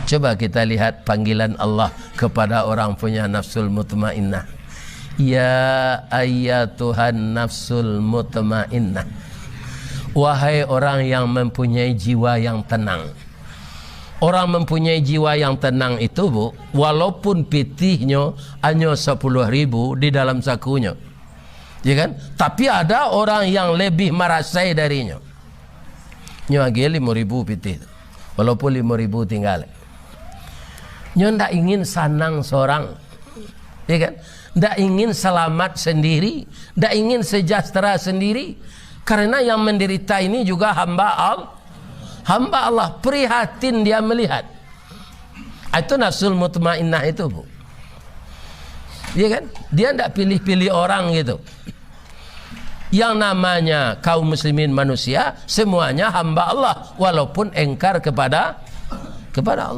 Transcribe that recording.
Coba kita lihat panggilan Allah kepada orang punya nafsul mutmainnah. Ya ayyatuhan nafsul mutmainnah. Wahai orang yang mempunyai jiwa yang tenang. Orang mempunyai jiwa yang tenang itu, Bu, walaupun pitihnya hanya 10.000 di dalam sakunya, ya kan? Tapi ada orang yang lebih merasai darinya. Nyagi 5.000 pitih, walaupun 5.000 tinggal. Nyo ndak ingin sanang seorang, ya kan? Ndak ingin selamat sendiri, ndak ingin sejahtera sendiri, karena yang menderita ini juga hamba Allah, prihatin dia melihat. Itu nafsul mutmainnah itu, Bu. Ya kan? Dia ndak pilih-pilih orang gitu. Yang namanya kaum muslimin manusia semuanya hamba Allah, walaupun engkar kepada Allah.